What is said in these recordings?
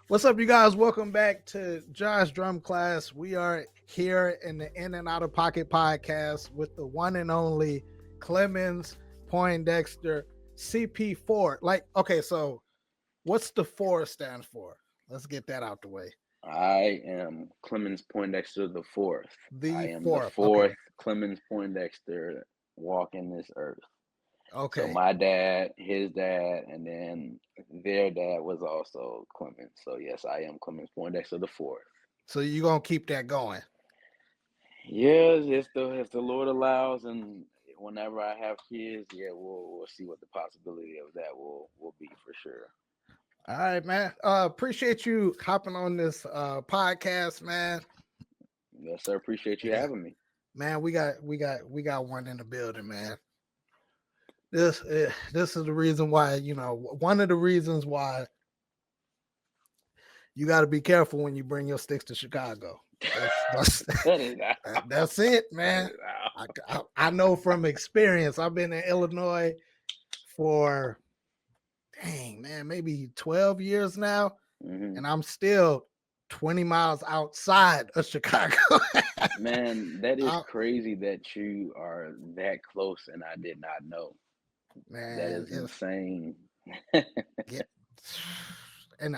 What's up, you guys? Welcome back to Josh Drum Class. We are here in the In and Out of Pocket podcast with the one and only Clemons, Poindexter, CP4. Okay, so what's the 4 stand for? Let's get that out the way. I am Clemons Poindexter the fourth. I The am the fourth. Okay. fourth Clemons Poindexter walking this earth. So Okay. my dad, his dad, and then their dad was also Clemens. So yes, I am Clemens Poindexter the fourth. So you're gonna keep that going. Yes, if the Lord allows, and whenever I have kids, yeah, we'll see what the possibility of that will be for sure. All right, man. Appreciate you hopping on this podcast, man. Yes, sir. Appreciate you Yeah. having me. Man, we got one in the building, man. This is the reason why, one of the reasons why you got to be careful when you bring your sticks to Chicago. That's Cut it out. that's it, Cut man. it out. I know from experience. I've been in Illinois for, dang, man, maybe 12 years now, Hmm. and I'm still 20 miles outside of Chicago. Man, that is I, crazy that you are that close and I did not know. That man, is insane. yeah, and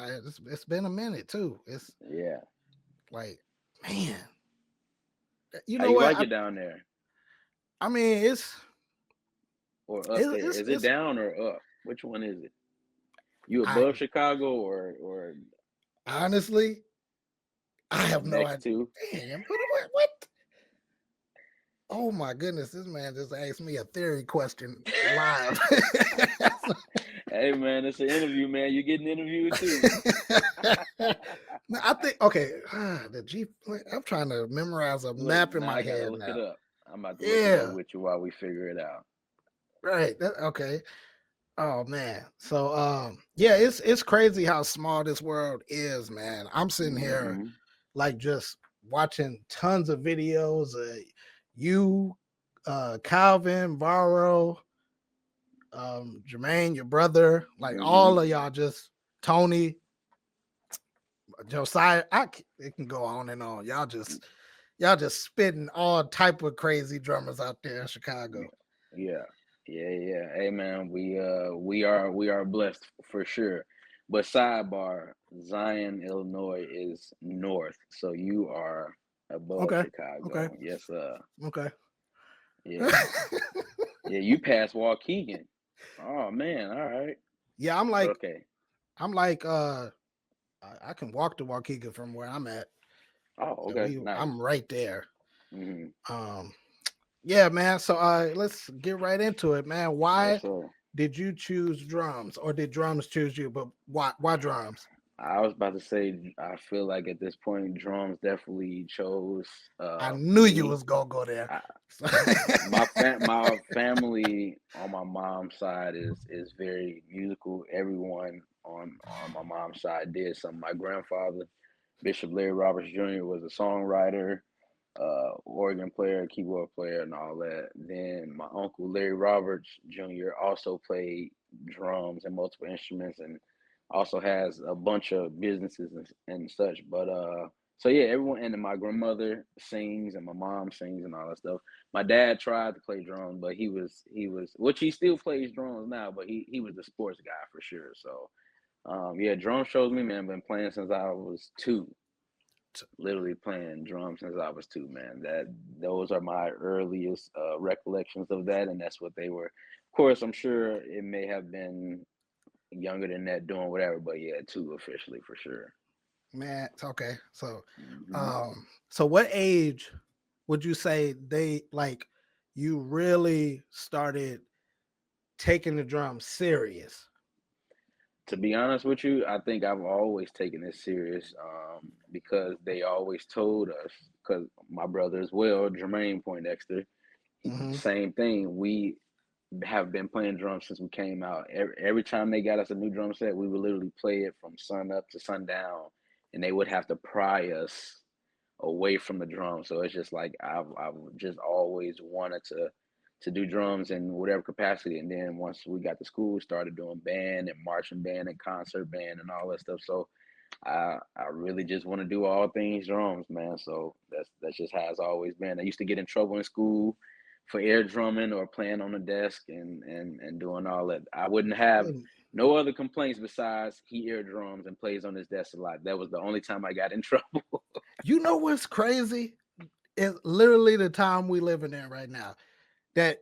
it's been a minute too. It's Yeah. like, man, you How know you what? like it down there? I mean, Or up it's there? it's Is it it's down or up? Which one is it? You I above Chicago or honestly, I have no next idea. to? Damn, what? Oh my goodness, this man just asked me a theory question live. Hey man, it's an interview, man. You're getting interviewed too. No, I think okay. The G. I'm trying to memorize a Look, map in now my I gotta head look it now. up. I'm about to look it up Yeah, with you while we figure it out. right. Okay. Oh man. So yeah, it's crazy how small this world is, man. I'm sitting here Hmm. like just watching tons of videos of you, Calvin, Varro, Jermaine, your brother, like Hmm. all of y'all, just Tony, Josiah. It can go on and on. Y'all just spitting all type of crazy drummers out there in Chicago. Yeah, yeah. Hey man, we are blessed for sure. But sidebar, Zion, Illinois is north, so you are above Okay. Okay. Chicago. Yes, Okay. yeah, yeah. You passed Waukegan. Oh man, all right. Yeah, Okay. I'm like I can walk to Waukegan from where I'm at. Oh, So okay, nice. I'm right there. Hmm. Um yeah, man. So let's get right into it, man. Yes, Why sir. did you choose drums or did drums choose you? But why drums? I was about to say, I feel like at this point, drums definitely chose I knew you me. was gonna go there. I, So- my family on my mom's side is very musical. Everyone on my mom's side did something. My grandfather, Bishop Larry Roberts Jr., was a songwriter, organ player, keyboard player, and all that. Then my uncle Larry Roberts Jr. also played drums and multiple instruments, and also has a bunch of businesses and such. But so yeah, everyone, and then my grandmother sings and my mom sings and all that stuff. My dad tried to play drums, but he was which he still plays drums now, but he was the sports guy for sure. So yeah, drum shows me, man. Been playing since I was two, literally playing drums since I was two, man. Those are my earliest recollections of that, and that's what they were. Of course, I'm sure it may have been younger than that doing whatever, but yeah, two officially for sure. Man, okay. Hmm. So what age would you say they like you really started taking the drums serious? To be honest with you, I think I've always taken this serious because they always told us, because my brother as well, Jermaine Poindexter, Hmm. same thing. We have been playing drums since we came out. Every time they got us a new drum set, we would literally play it from sun up to sundown, and they would have to pry us away from the drum. So it's just like I've just always wanted to do drums in whatever capacity. And then once we got to school, we started doing band and marching band and concert band and all that stuff. So I really just want to do all things drums, man. So that's just how it's always been. I used to get in trouble in school for air drumming or playing on the desk and doing all that. I wouldn't have Mm. no other complaints besides he air drums and plays on his desk a lot. That was the only time I got in trouble. You know what's crazy? It's literally the time we living in right now. That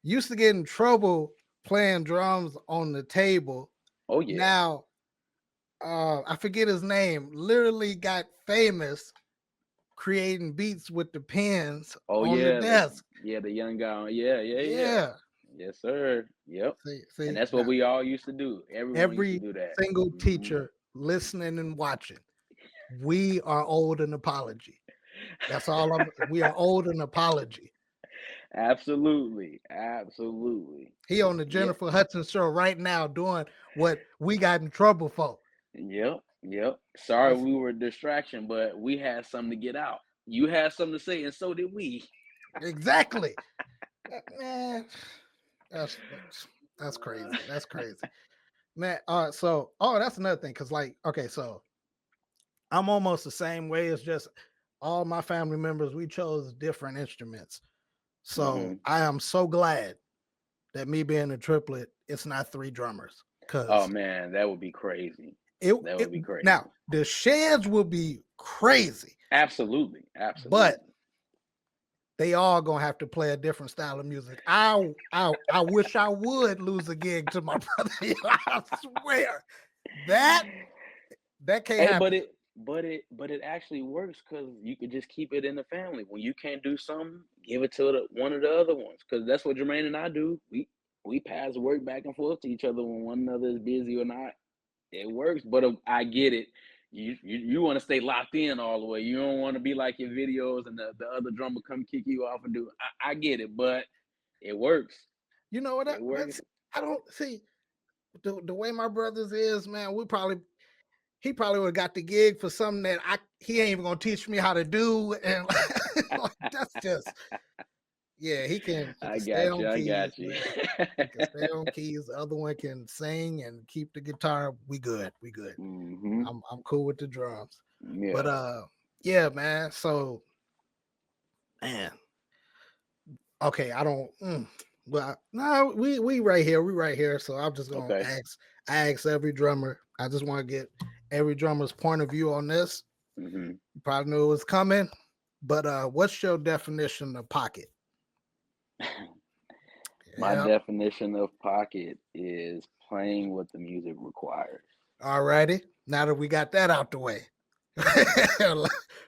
used to get in trouble playing drums on the table. Oh yeah. Now, I forget his name. Literally got famous creating beats with the pens Oh on the yeah. The desk. yeah the young guy. Yeah yeah yeah. Yeah. Yes sir. Yep. And See that's what now we all used to do. Everyone used to every do that. single Hmm. teacher listening and watching, we are owed an apology. That's all we are owed an apology. Absolutely. Absolutely. He on the Yeah. Jennifer Hudson show right now doing what we got in trouble for. Yep. Yep. Sorry That's we were a distraction, but we had something to get out. You had something to say, and so did we. exactly. Man, that's crazy. That's crazy. Man, so that's another thing. Cause like, okay, so I'm almost the same way. It's just all my family members, we chose different instruments. So Hmm. I am so glad that me being a triplet, it's not three drummers. Oh Cause man, that would be crazy. it, That it would be crazy. now the sheds will be crazy, Absolutely. but Absolutely. they all gonna have to play a different style of music. I wish I would lose a gig to my brother. I swear that that can't Hey, happen. but it actually works because you could just keep it in the family. When you can't do something, give it to one of the other ones. Because that's what Jermaine and I do. We pass work back and forth to each other when one another is busy or not. It works, but I get it. You want to stay locked in all the way. You don't want to be like your videos and the other drummer come kick you off and do. I get it, but it works. You know what? It works. I don't see the way my brothers is, man. He probably would have got the gig for something that he ain't even gonna teach me how to do, and like, that's just yeah. He can I stay got on you. I keys, got you. man. He can stay on keys. The other one can sing and keep the guitar. We good. We good. Hmm. I'm cool with the drums. But Yeah. yeah, man. So man, okay, I don't well no, we right here, we right here. So I'm just gonna Okay. ask every drummer. I just want to get every drummer's point of view on this. Hmm. You probably knew it was coming, but what's your definition of pocket? My Yeah. definition of pocket is playing what the music requires. All righty. Now that we got that out the way,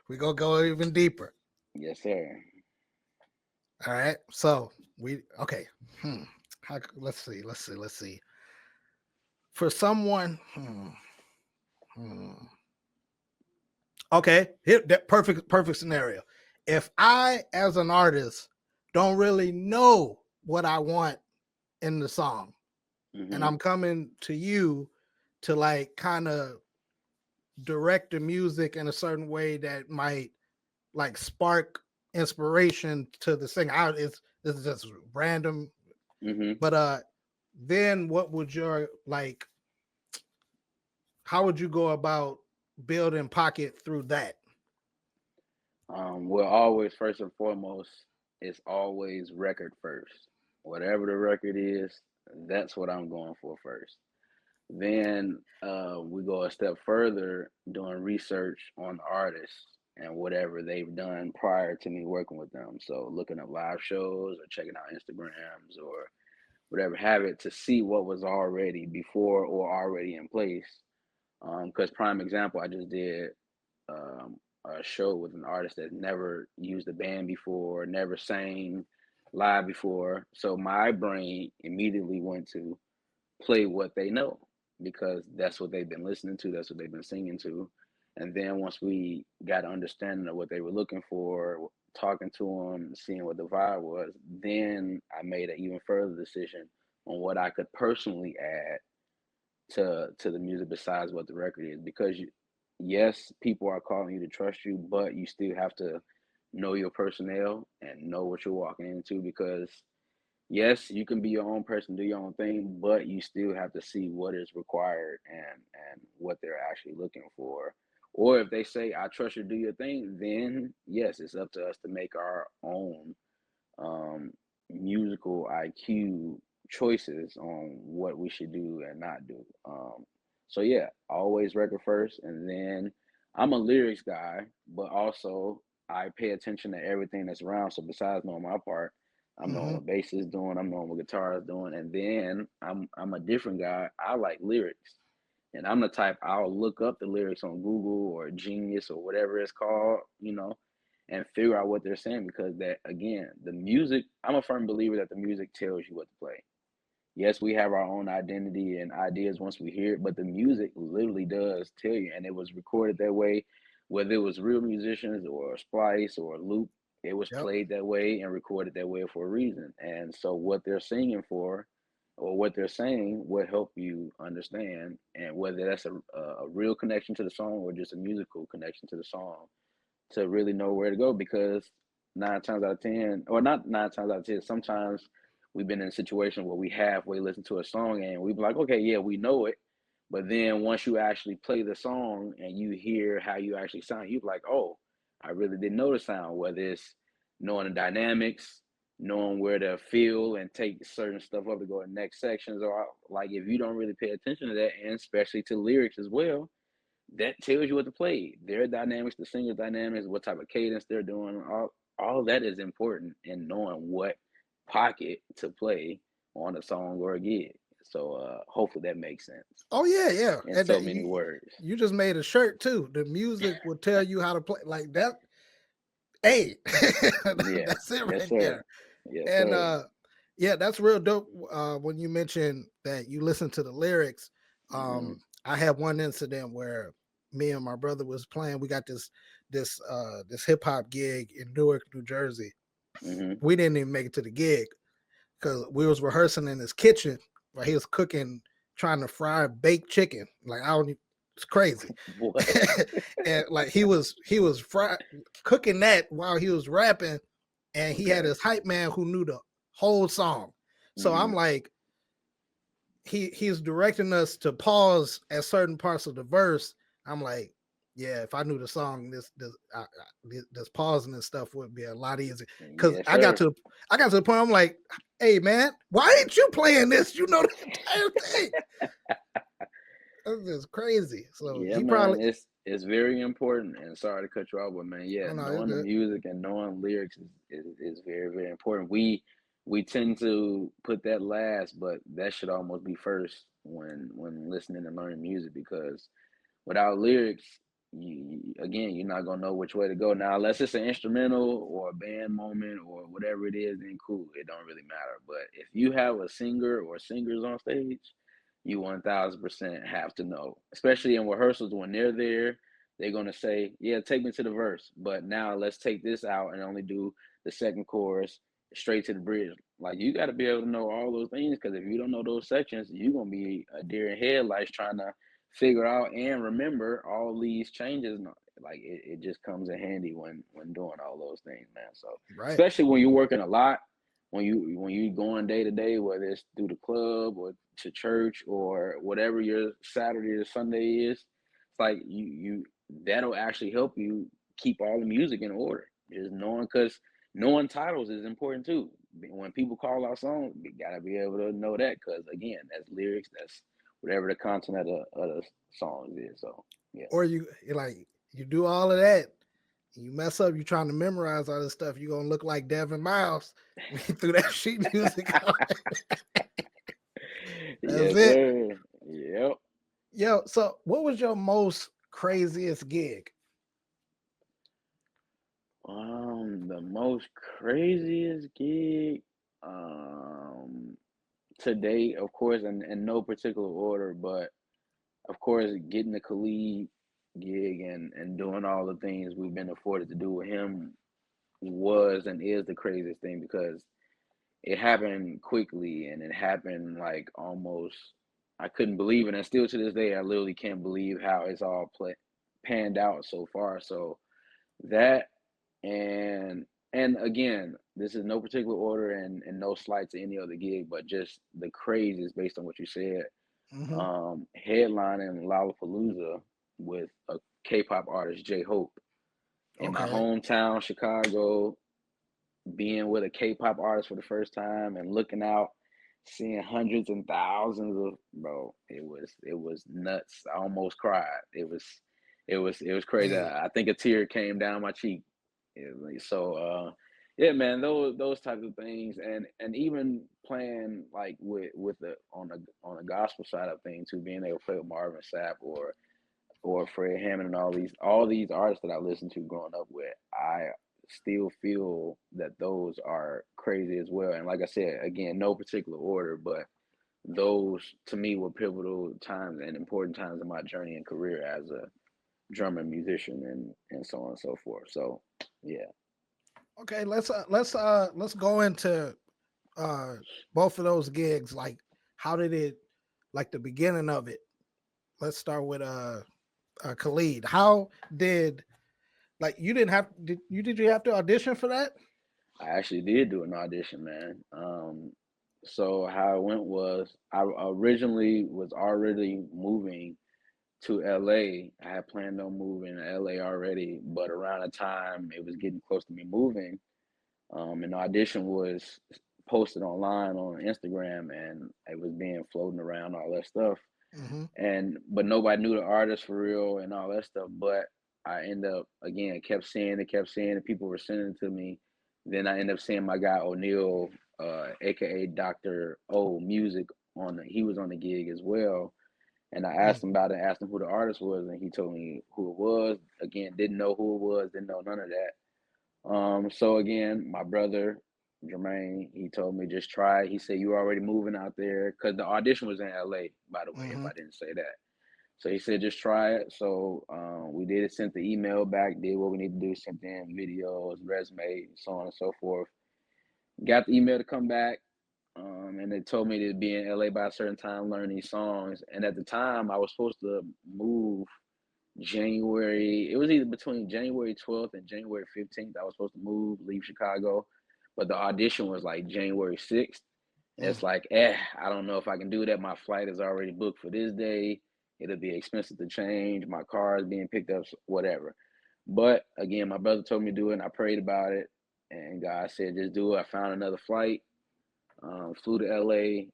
we gonna go even deeper. Yes, sir. All right. So we okay. Let's see. Let's see. For someone, hmm. Okay, here that perfect scenario. If I, as an artist, don't really know what I want in the song, and Hmm. I'm coming to you to like kind of direct the music in a certain way that might like spark inspiration to the singer. This is just random, Hmm. but then what would your like? How would you go about building pocket through that? Well, always first and foremost, it's always record first. Whatever the record is, that's what I'm going for first. Then we go a step further doing research on artists and whatever they've done prior to me working with them. So looking up live shows or checking out Instagrams or whatever have it to see what was already before or already in place. Because prime example, I just did a show with an artist that never used a band before, never sang live before. So my brain immediately went to play what they know because that's what they've been listening to, that's what they've been singing to. And then once we got an understanding of what they were looking for, talking to them, seeing what the vibe was, then I made an even further decision on what I could personally add to the music besides what the record is. Because yes, people are calling you to trust you, but you still have to know your personnel and know what you're walking into because yes, you can be your own person, do your own thing, but you still have to see what is required and what they're actually looking for. Or if they say, "I trust you, do your thing," then yes, it's up to us to make our own um, musical IQ choices on what we should do and not do. So yeah, always record first, and then I'm a lyrics guy, but also I pay attention to everything that's around. So besides knowing my part, I'm knowing Mm-hmm. what bass is doing, I'm knowing what guitar is doing, and then I'm a different guy. I like lyrics. And I'm the type I'll look up the lyrics on Google or Genius or whatever it's called, and figure out what they're saying because that again, the music, I'm a firm believer that the music tells you what to play. Yes, we have our own identity and ideas once we hear it, but the music literally does tell you. And it was recorded that way, whether it was real musicians or a splice or a loop, it was Yep. played that way and recorded that way for a reason. And so what they're singing for or what they're saying will help you understand and whether that's a real connection to the song or just a musical connection to the song to really know where to go because 9 times out of 10, or not 9 times out of 10, sometimes we've been in a situation where we halfway listen to a song and we be like, okay, yeah, we know it. But then once you actually play the song and you hear how you actually sound, you're like, oh, I really didn't know the sound, whether it's knowing the dynamics, knowing where to feel and take certain stuff up to go in next sections, or like if you don't really pay attention to that, and especially to lyrics as well, that tells you what to play. Their dynamics, the singer's dynamics, what type of cadence they're doing, all that is important in knowing what pocket to play on a song or a gig. So hopefully that makes sense Oh yeah, yeah. in And so that, many words. you just made a shirt too. The music will tell you how to play like that. Hey, Yeah. that's it Yes, right sir. there. Yes, And sir. yeah, that's real dope. When you mentioned that you listen to the lyrics, Hmm. I had one incident where me and my brother was playing. We got this hip hop gig in Newark, New Jersey. Hmm. We didn't even make it to the gig because we was rehearsing in his kitchen while he was cooking, trying to fry baked chicken. Like I don't, it's crazy. What? And like he was cooking that while he was rapping, and he had Okay. his hype man who knew the whole song. So I'm Hmm. like, he's directing us to pause at certain parts of the verse. I'm like, yeah, if I knew the song, this pausing and stuff would be a lot easier. Because Yes, sir. I got to the point. I'm like, hey man, why ain't you playing this? You know the entire thing. That's just crazy. So Yeah, he probably, man, it's very important. And sorry to cut you off, but man, yeah, oh no, it's knowing the good. music and knowing lyrics is very, very important. We tend to put that last, but that should almost be first when listening and learning music because without lyrics, again, you're not gonna know which way to go. Now, unless it's an instrumental or a band moment or whatever it is, then cool, it don't really matter. But if you have a singer or singers on stage, you 1000% have to know, especially in rehearsals when they're there. They're gonna say, "Yeah, take me to the verse," but now let's take this out and only do the second chorus straight to the bridge. Like you got to be able to know all those things because if you don't know those sections, you're gonna be a deer in headlights trying to figure out and remember all these changes. Like it just comes in handy when doing all those things, man. So Right. especially when you're working a lot, when you going day to day, whether it's through the club or to church or whatever your Saturday or Sunday is, it's like you that'll actually help you keep all the music in order. Just knowing because knowing titles is important too. When people call out songs, you gotta be able to know that because again, that's lyrics, that's whatever the content of the songs is. So yeah. Or you like you do all of that, you mess up, you trying to memorize all this stuff, you're gonna look like Devin Miles when you threw that sheet music on. That's Yes, it. sir. Yep. Yo, so what was your most craziest gig? The most craziest gig, um, today, of course, in no particular order, but of course, getting the Khalid gig and doing all the things we've been afforded to do with him was and is the craziest thing because it happened quickly and it happened like almost I couldn't believe it, and still to this day I literally can't believe how it's all panned out so far. So that and and again, this is no particular order and no slight to any other gig, but just the craze is based on what you said. Hmm. Headlining Lollapalooza with a K-pop artist, J Hope, in my Okay. hometown, Chicago, being with a K-pop artist for the first time and looking out, seeing hundreds and thousands of bro, it was nuts. I almost cried. It was crazy. Hey. I think a tear came down my cheek. So yeah, man, those types of things, and even playing like with the on the gospel side of things too, being able to play with Marvin Sapp or Fred Hammond and all these artists that I listened to growing up with, I still feel that those are crazy as well. And like I said, again, no particular order, but those to me were pivotal times and important times in my journey and career as a drummer and musician and so on and so forth. So yeah. Okay, let's go into uh both of those gigs. Like, how did it, like the beginning of it? Let's start with Khalid. How did, like, you didn't have did you have to audition for that? I actually did do an audition, man. So how it went was I originally was already moving to LA. I had planned on moving to LA already, but around the time it was getting close to me moving, and the audition was posted online on Instagram and it was being floating around all that stuff. Hmm. And but nobody knew the artist for real and all that stuff. But I end up again kept seeing it. People were sending it to me. Then I end up seeing my guy O'Neill, aka Doctor O Music he was on the gig as well. And I asked him about it, asked him who the artist was, and he told me who it was. Again, didn't know who it was, didn't know none of that. So again, my brother Jermaine, he told me just try it. He said you already moving out there because the audition was in LA, by the way, if Hmm. I didn't say that. So he said just try it. So we did it, sent the email back, did what we need to do, sent in videos, resume, so on and so forth. Got the email to come back. And they told me to be in LA by a certain time, learn these songs. And at the time, I was supposed to move January. It was either between January 12th and January 15th. I was supposed to move, leave Chicago, but the audition was like January 6th. And Mm. it's like, I don't know if I can do that. My flight is already booked for this day. It'll be expensive to change. My car is being picked up, whatever. But again, my brother told me to do it, and I prayed about it. And God said, just do it. I found another flight, flew to LA.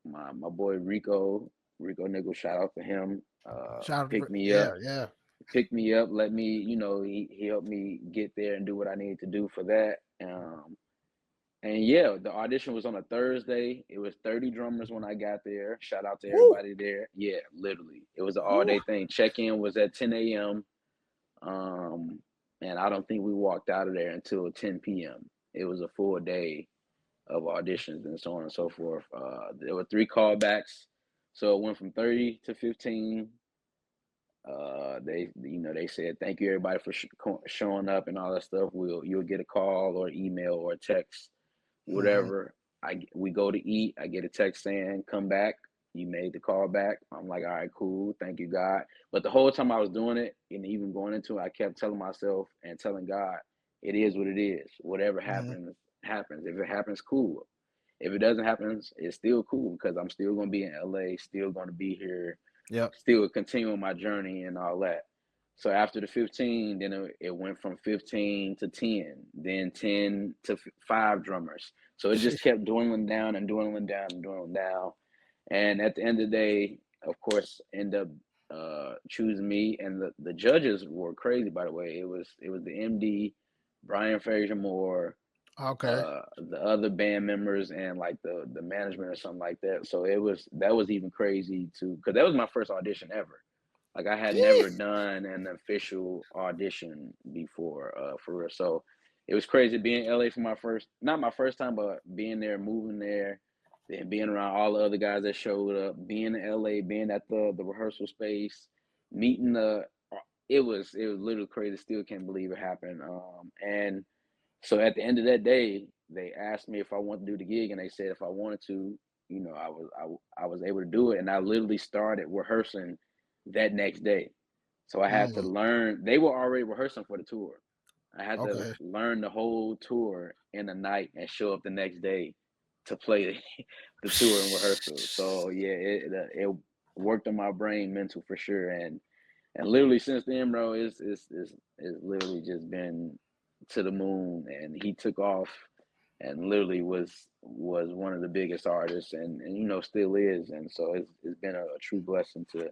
My boy Rico Nickel, shout out to him. Shout out Picked to, me up yeah, yeah. let me, he helped me get there and do what I needed to do for that. And yeah, the audition was on a Thursday. It was 30 drummers when I got there. Shout out to Woo, everybody there. Yeah, literally. It was an all woo. day thing. Check in was at 10 a.m. Um, and I don't think we walked out of there until 10 p.m. It was a full day of auditions and so on and so forth. There were 3 callbacks. So it went from 30 to 15. They said thank you everybody for showing up and all that stuff. You'll get a call or email or a text, Hmm. whatever. We go to eat. I get a text saying come back. You made the call back. I'm like, all right, cool. Thank you, God. But the whole time I was doing it and even going into it, I kept telling myself and telling God, it is what it is. Whatever Hmm. happens, happens. If it happens, cool. If it doesn't happen, it's still cool because I'm still gonna be in LA, still gonna be here, Yep. still continuing my journey and all that. So after the 15, then it went from 15 to 10, then 10 to 5 drummers. So it just kept dwindling down and dwindling down and dwindling down. And at the end of the day, of course, end up choosing me. And the judges were crazy, by the way. It was the MD, Brian Fraser Moore, Okay. the other band members, and like the management or something like that. So that was even crazy too, because that was my first audition ever. Like I had never Jeez. done an official audition before, for real. So it was crazy being in LA for not my first time, but being there, moving there, then being around all the other guys that showed up, being in LA, being at the rehearsal space, meeting it was literally crazy. Still can't believe it happened. And so at the end of that day, they asked me if I wanted to do the gig, and they said if I wanted to, I was able to do it, and I literally started rehearsing that next day. So I had to Mm. learn. They were already rehearsing for the tour. I had to Okay. learn the whole tour in a night and show up the next day to play the tour and rehearsal. So yeah, it worked on my brain mental for sure. And literally since then, bro, it's literally just been to the moon. And he took off and literally was one of the biggest artists, and still is. And so it's been a true blessing to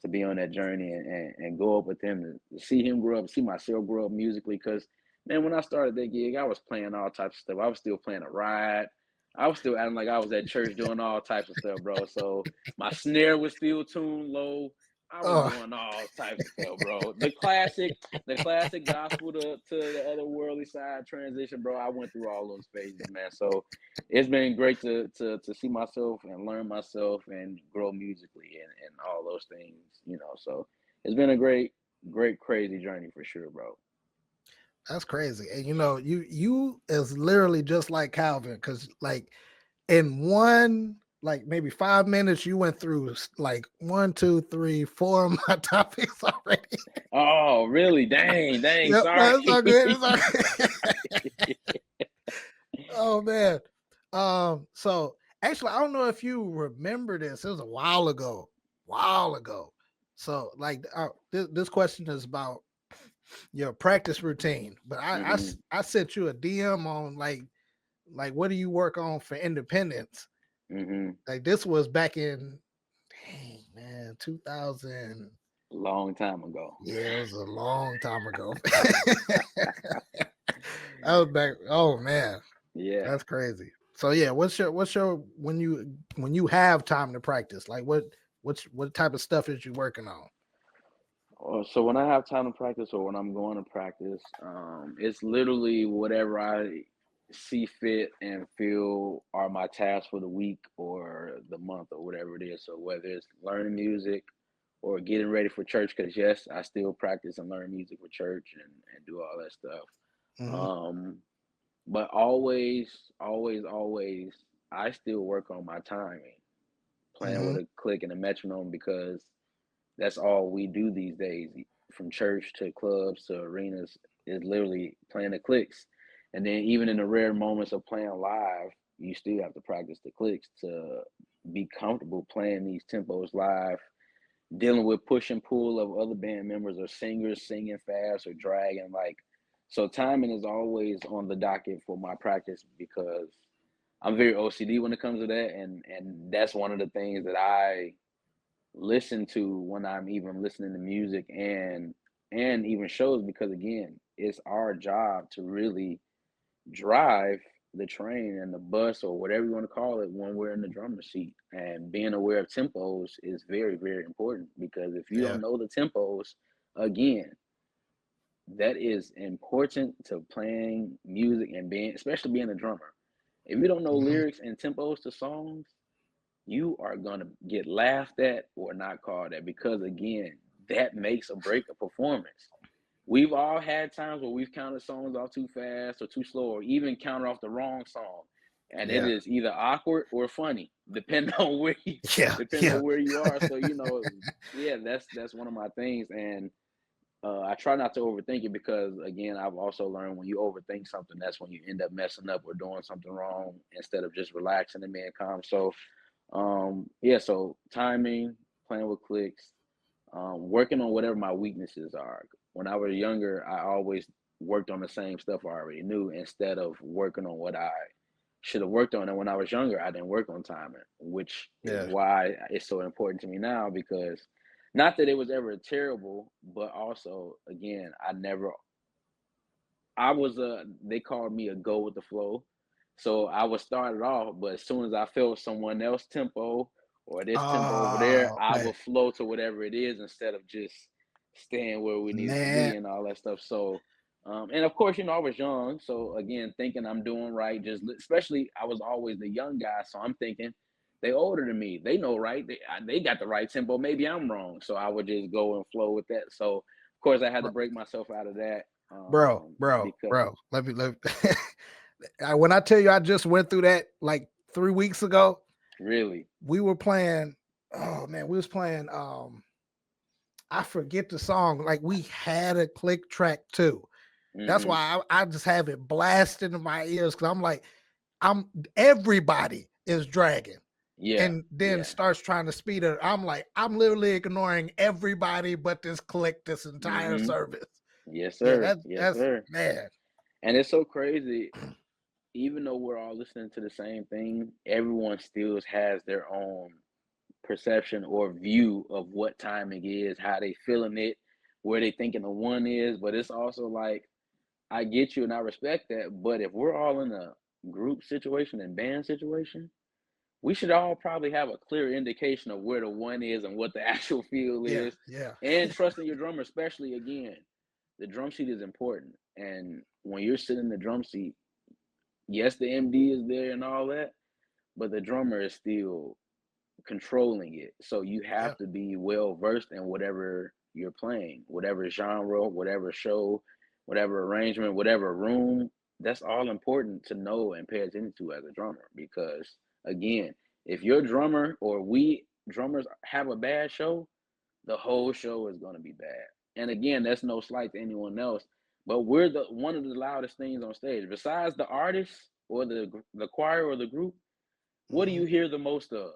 be on that journey and go up with him, to see him grow up, see myself grow up musically. Because man, when I started that gig, I was playing all types of stuff. I was still playing a ride. I was still acting like I was at church doing all types of stuff, bro. So my snare was still tuned low. I was Oh, doing all types of stuff, bro. The classic gospel to the otherworldly side transition, bro. I went through all those phases, man. So it's been great to see myself and learn myself and grow musically and all those things. So it's been a great, crazy journey for sure, bro. that's crazy. And you is literally just like Calvin, because like in one, like maybe 5 minutes, you went through like one, two, three, four of my topics already. Oh, really? Dang, Yep, sorry. no, it's all good. It's all good. Oh man. So actually, I don't know if you remember this. It was a while ago. While ago. So like this question is about your practice routine. But hmm I sent you a DM on like what do you work on for independence? hmm Like this was back in dang man, 2000. Long time ago. Yeah, it was a long time ago. I was back. Oh man, Yeah. that's crazy. So yeah, what's your when you have time to practice? Like what type of stuff is you working on? So when I have time to practice or when I'm going to practice, it's literally whatever I see fit and feel are my tasks for the week or the month or whatever it is. So whether it's learning music or getting ready for church, because yes, I still practice and learn music for church and do all that stuff. Hmm. Um, but always, I still work on my timing, playing Hmm. with a click and a metronome because that's all we do these days. From church to clubs to arenas is literally playing the clicks. And then even in the rare moments of playing live, you still have to practice the clicks to be comfortable playing these tempos live, dealing with push and pull of other band members or singers singing fast or dragging. Like, so timing is always on the docket for my practice because I'm very OCD when it comes to that, and that's one of the things that I listen to when I'm even listening to music and even shows, because again, it's our job to really drive the train and the bus or whatever you want to call it when we're in the drummer's seat. And being aware of tempos is very, very important because if you Yeah. don't know the tempos, again, that is important to playing music and being, especially being a drummer. If you don't know Hmm. lyrics and tempos to songs, you are gonna get laughed at or not called at because again, that makes or break a performance. We've all had times where we've counted songs off too fast or too slow, or even counted off the wrong song, and it Yeah. is either awkward or funny, depending on Yeah. depending Yeah. on where you are. So yeah, that's one of my things, and I try not to overthink it because again, I've also learned when you overthink something, that's when you end up messing up or doing something wrong instead of just relaxing and being calm. So yeah, so timing, playing with clicks, working on whatever my weaknesses are. When I was younger, I always worked on the same stuff I already knew instead of working on what I should have worked on. And when I was younger, I didn't work on timing, which is Yeah. why it's so important to me now because not that it was ever terrible, but also again, I was they called me a go with the flow. So I would start it off, but as soon as I felt someone else tempo or this tempo over there, Oh I man, would flow to whatever it is instead of just staying where we needed to man. be and all that stuff. So and of course, I was young. So again, thinking I'm doing right, especially I was always the young guy. So I'm thinking they older than me. They know right. They got the right tempo. Maybe I'm wrong. So I would just go and flow with that. So of course I had to Bro, break myself out of that bro, bro, because bro. Let me when I tell you I just went through that like 3 weeks ago, really. we were playing. Oh man, we was playing. I forget the song. Like we had a click track too, That's Mm-hmm. why I just have it blasting in my ears because I'm like, everybody is dragging Yeah. and then Yeah. starts trying to speed it. I'm like, I'm literally ignoring everybody but this click this entire Mm-hmm. service. Yes, Yeah, sir. Yes, that's sir. man. And it's so crazy. Even though we're all listening to the same thing, everyone still has their own perception or view of what timing is, how they feeling it, where they thinking the one is. But it's also like I get you and I respect that. But if we're all in a group situation and band situation, we should all probably have a clear indication of where the one is and what the actual feel Yeah, is. yeah, And trusting your drummer, especially again, the drum seat is important. And when you're sitting in the drum seat, yes, the MD is there and all that, but the drummer is still controlling it. So you yeah, have to be well versed in whatever you're playing, whatever genre, whatever show, whatever arrangement, whatever room. That's all important to know and pay attention to as a drummer. Because again, if your drummer or we drummers have a bad show, the whole show is going to be bad. And again, that's no slight to anyone else, but we're the one of the loudest things on stage. Besides the artist or the choir or the group, what do hmm you hear the most of?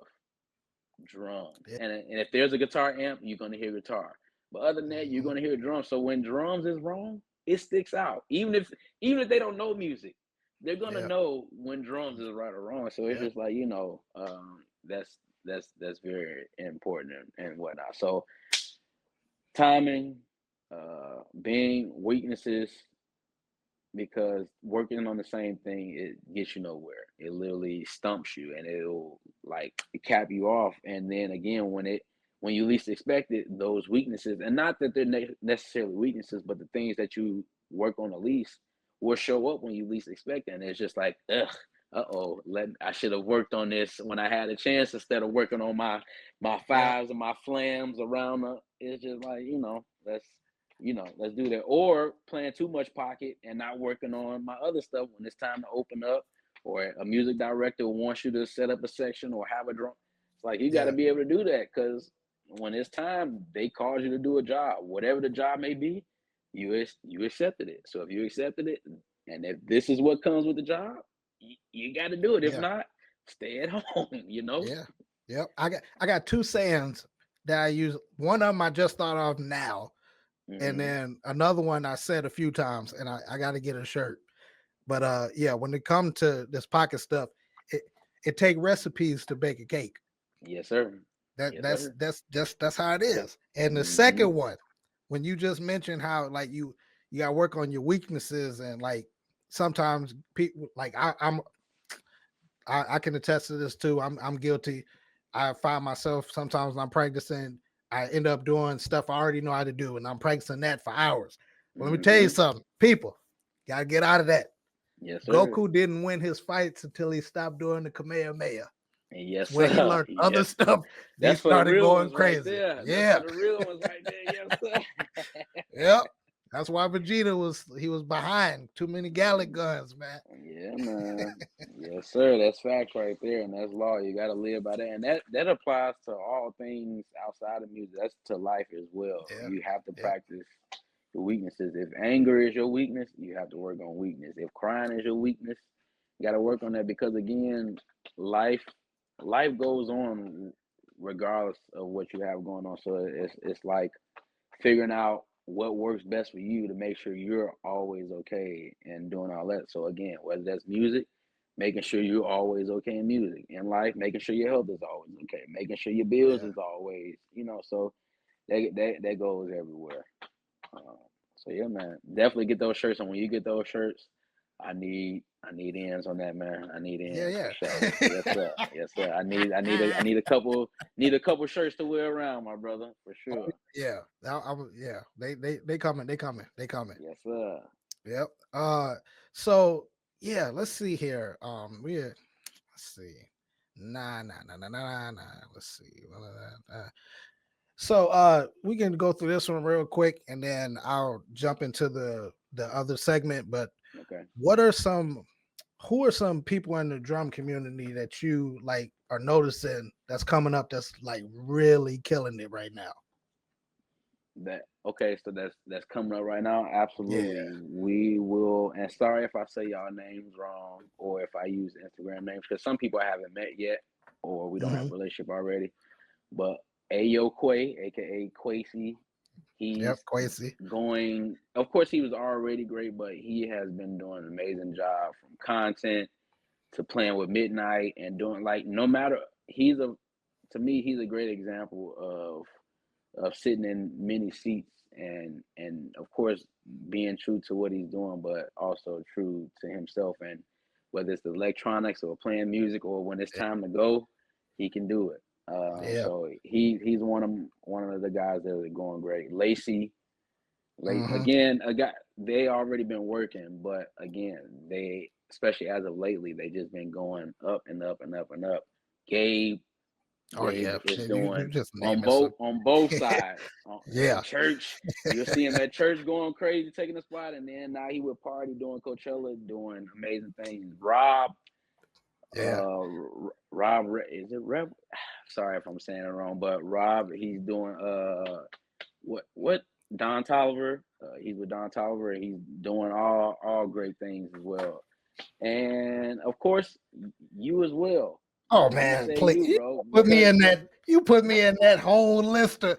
Drums. yeah, And if there's a guitar amp, you're gonna hear guitar. But other than that, you're hmm gonna hear drums. So when drums is wrong, it sticks out. Even if they don't know music, they're gonna yeah, know when drums is right or wrong. So it's yeah, just like, that's very important and whatnot. So timing, being weaknesses, because working on the same thing, it gets you nowhere. It literally stumps you and it'll like cap you off. And then again, when you least expect it, those weaknesses, and not that they're necessarily weaknesses, but the things that you work on the least will show up when you least expect it. And it's just like, ugh, uh-oh, I should have worked on this when I had a chance instead of working on my yeah, fives and my flams around it's just like, let's do that. Or playing too much pocket and not working on my other stuff when it's time to open up, or a music director wants you to set up a section or have a drum. It's like you got to yeah, be able to do that, because when it's time, they called you to do a job, whatever the job may be. You accepted it. So if you accepted it, and if this is what comes with the job, you got to do it. If yeah, not, stay at home. yeah. Yep. I got two sayings that I use. One of them I just thought of now, and Mm-hmm. then another one I said a few times, and I got to get a shirt. But yeah, when it comes to this pocket stuff, it it take recipes to bake a cake. Yes, sir. That Yes, that's sir. that's just that's how it is. And the Mm-hmm. second one, when you just mentioned how like you got to work on your weaknesses and like sometimes people like I can attest to this too. I'm guilty. I find myself sometimes when I'm practicing, I end up doing stuff I already know how to do, and I'm practicing that for hours. But let me tell you Mm-hmm. something, people, gotta get out of that. Yes, sir. Goku didn't win his fights until he stopped doing the Kamehameha. It's Yes, when he sir. learned other Yes. stuff, he That's for the started real going ones right crazy. there. That's for Yeah, the real ones right there. Yes, sir. yep. That's why Vegeta was behind too many Gallic guns, man. Yeah, man. Yes, sir. That's facts right there, and that's law. You got to live by that, and that applies to all things outside of music. That's to life as well. Yeah, You have to yeah, practice your weaknesses. If anger is your weakness, you have to work on weakness. If crying is your weakness, you got to work on that, because again, life life goes on regardless of what you have going on. So it's like figuring out what works best for you to make sure you're always okay and doing all that. So again, whether that's music, making sure you're always okay in music. In life, making sure your health is always okay, making sure your bills yeah, is always, so that goes everywhere. Um, so yeah, man, definitely get those shirts. And when you get those shirts, I need ends on that, man. I need ends for yeah, sure. Yes, sir. Yes, sir. I yeah. need a couple shirts to wear around, my brother, for sure. Yeah, yeah. They coming. They coming. They coming. Yes, sir. Yep. So yeah, let's see here. Let's see. Nah. Let's see. So we can go through this one real quick, and then I'll jump into the other segment. But Okay. what are some? Who are some people in the drum community that you like are noticing that's coming up that's like really killing it right now? Okay, so that's coming up right now. Yeah. Absolutely, we will. And sorry if I say y'all names wrong or if I use Instagram names because some people I haven't met yet or we don't have Hmm. a relationship already. But Ayo Quay, aka Quasi, Yep. he's Quasi. going. Of course, he was already great, but he has been doing an amazing job from content to playing with Midnight and doing like no matter. He's a To me, he's a great example of sitting in many seats and of course being true to what he's doing, but also true to himself. And whether it's the electronics or playing music or when it's time to go, he can do it. Yeah. So he's one of the guys that are going great. Late Hmm. again, a guy they already been working, but again, they especially as of lately, they just been going up and up and up and up. Gabe Oh Gabe yeah. is You doing just naming some. on both sides. At Yeah. church, you'll see him at church going crazy, taking a spot, and then now he would party doing Coachella, doing amazing things. Yeah. Rob, is it Rev? Sorry if I'm saying it wrong, but Rob, he's doing what Don Tolliver. He's with Don Tolliver. And he's doing all great things as well, and of course you as well. Oh I'm gonna man, say please you, bro, put me because in that. You put me in that whole list of.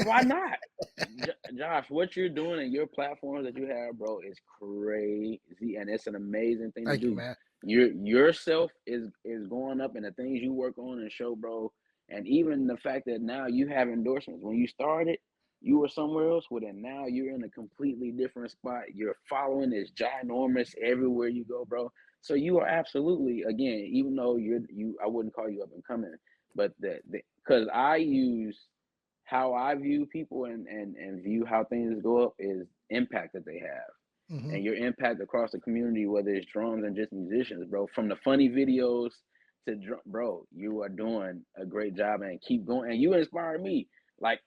why not? Josh, what you're doing and your platforms that you have, bro, is crazy, and it's an amazing thing to Thank you, do. man. Yourself is going up, and the things you work on and show, bro, and even the fact that now you have endorsements. When you started, you were somewhere else with it. Now you're in a completely different spot. Your following is ginormous everywhere you go, bro. So you are absolutely, again, even though I wouldn't call you up and coming, but because I use how I view people and view how things go up is impact that they have. Hmm. And your impact across the community, whether it's drums and just musicians, bro, from the funny videos to bro, you are doing a great job and keep going. And you inspire me. Like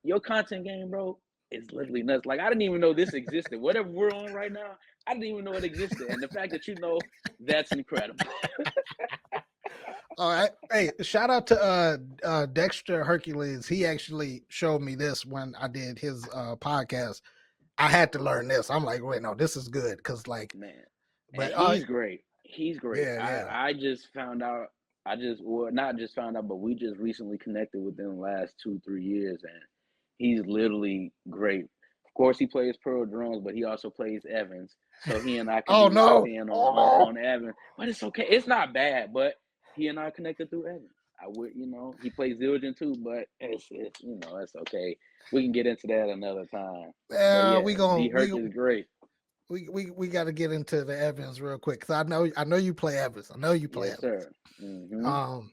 your content game, bro, is literally nuts. Like I didn't even know this existed. Whatever we're on right now, I didn't even know it existed. And the fact that you know, that's incredible. All right. Hey, shout out to Dexter Hercules. He actually showed me this when I did his podcast. I had to learn this. I'm like, wait, no, this is good because like, Man. And but he's great. He's great. yeah, yeah. I just found out. Well, not just found out, but we just recently connected within the last 2 3 years, and he's literally great. Of course, he plays Pearl drums, but he also plays Evans. So he and I can Oh be locked no, in oh no. on Evans. But it's okay. It's not bad. But he and I connected through Evans. I would, he plays Zildjian too, but it's it's okay. We can get into that another time. But yeah, We gonna D Herc is great. we got to get into the Evans real quick because I know you play Evans. I know you play Yes, Evans. sir. Hmm.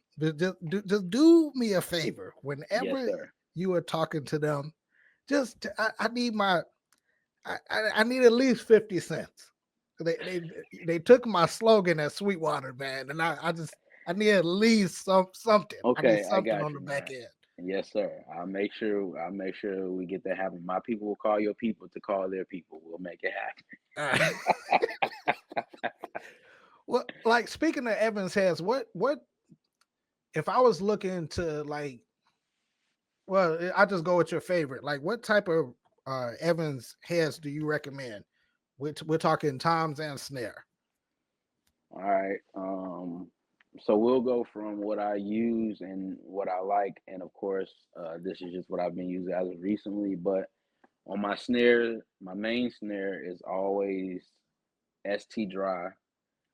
Just do me a favor. Yes, Whenever sir. you are talking to them, I need I need at least 50 cents. They took my slogan at Sweetwater, man, and I need at least something. I need Okay, I something got on the you, back man. end. Yes, sir. I'll make sure we get that happen. My people will call your people to call their people. We'll make it Uh, well, like speaking of Evans heads, what if I was looking to like? Well, I just go with your favorite. Like, what type of Evans heads do you recommend? We're talking toms and snare. happen. All right. So we'll go from what I use and what I like, and of course, this is just what I've been using as of recently. But on my snare, my main snare is always ST dry.